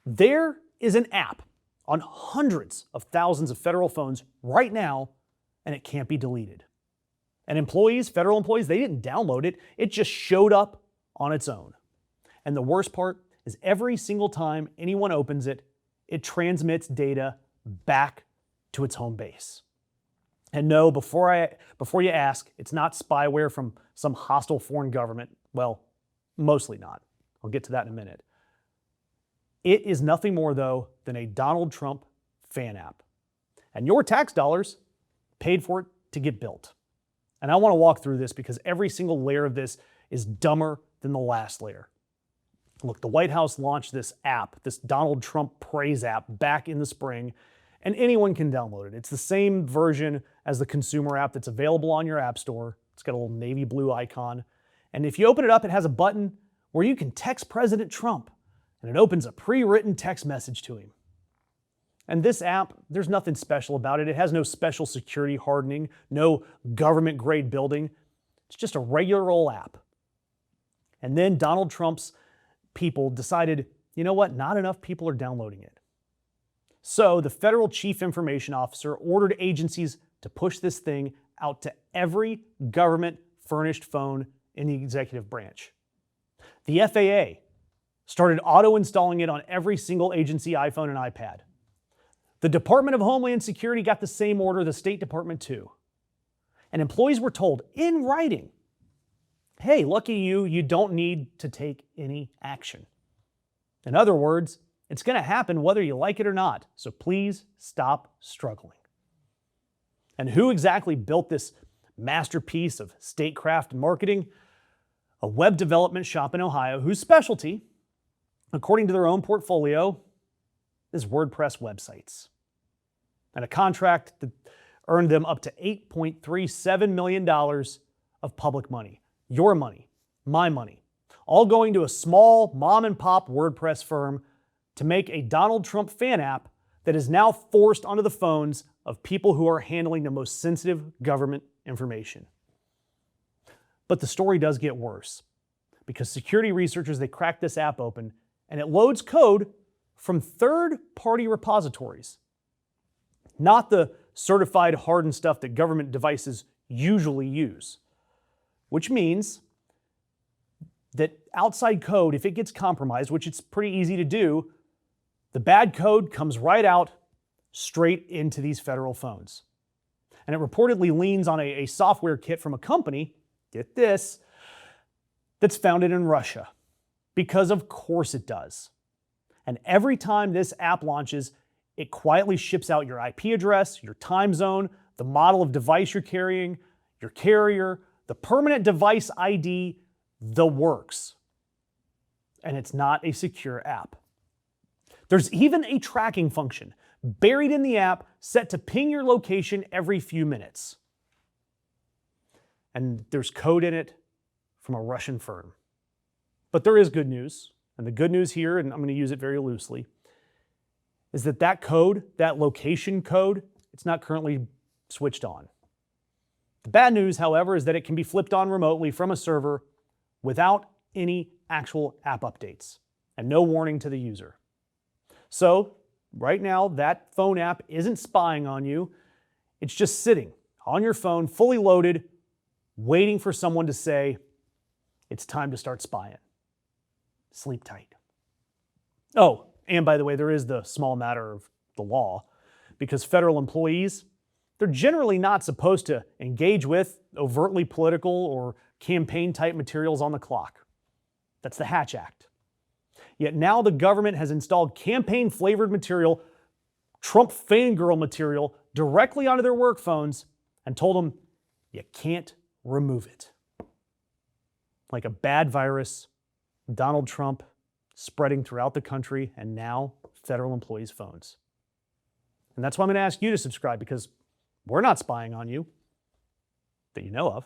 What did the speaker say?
There is an app on hundreds of thousands of federal phones right now, and it can't be deleted. And federal employees, they didn't download it. It just showed up on its own. And the worst part is every single time anyone opens it, it transmits data back to its home base. And no, before you ask, it's not spyware from some hostile foreign government. Well, mostly not. I'll get to that in a minute. It is nothing more, though, than a Donald Trump fan app. And your tax dollars paid for it to get built. And I want to walk through this because every single layer of this is dumber than the last layer. Look, the White House launched this app, this Donald Trump Praise app, back in the spring, and anyone can download it. It's the same version as the consumer app that's available on your app store. It's got a little navy blue icon. And if you open it up, it has a button where you can text President Trump, and it opens a pre-written text message to him. And this app, there's nothing special about it. It has no special security hardening, no government-grade building. It's just a regular old app. And then Donald Trump's people decided, you know what, not enough people are downloading it. So the federal chief information officer ordered agencies to push this thing out to every government-furnished phone in the executive branch. The FAA started auto-installing it on every single agency iPhone and iPad. The Department of Homeland Security got the same order, the State Department too. And employees were told in writing, hey, lucky you, you don't need to take any action. In other words, it's going to happen whether you like it or not, so please stop struggling. And who exactly built this masterpiece of statecraft and marketing? A web development shop in Ohio whose specialty, according to their own portfolio, is WordPress websites. And a contract that earned them up to $8.37 million of public money. Your money, my money, all going to a small mom-and-pop WordPress firm to make a Donald Trump fan app that is now forced onto the phones of people who are handling the most sensitive government information. But the story does get worse, because security researchers, they cracked this app open, and it loads code from third-party repositories, not the certified hardened stuff that government devices usually use, which means that outside code, if it gets compromised, which it's pretty easy to do, the bad code comes right out straight into these federal phones. And it reportedly leans on a software kit from a company, get this, that's founded in Russia. Because of course it does. And every time this app launches, it quietly ships out your IP address, your time zone, the model of device you're carrying, your carrier, the permanent device ID, the works. And it's not a secure app. There's even a tracking function buried in the app set to ping your location every few minutes. And there's code in it from a Russian firm. But there is good news. And the good news here, and I'm going to use it very loosely, is that code, that location code, it's not currently switched on. The bad news, however, is that it can be flipped on remotely from a server without any actual app updates and no warning to the user. So right now, that phone app isn't spying on you. It's just sitting on your phone, fully loaded, waiting for someone to say, it's time to start spying. Sleep tight. Oh, and by the way, there is the small matter of the law, because federal employees, they're generally not supposed to engage with overtly political or campaign-type materials on the clock. That's the Hatch Act. Yet now the government has installed campaign-flavored material, Trump fangirl material, directly onto their work phones and told them, you can't remove it. Like a bad virus, Donald Trump spreading throughout the country and now federal employees' phones. And that's why I'm going to ask you to subscribe, because we're not spying on you that you know of.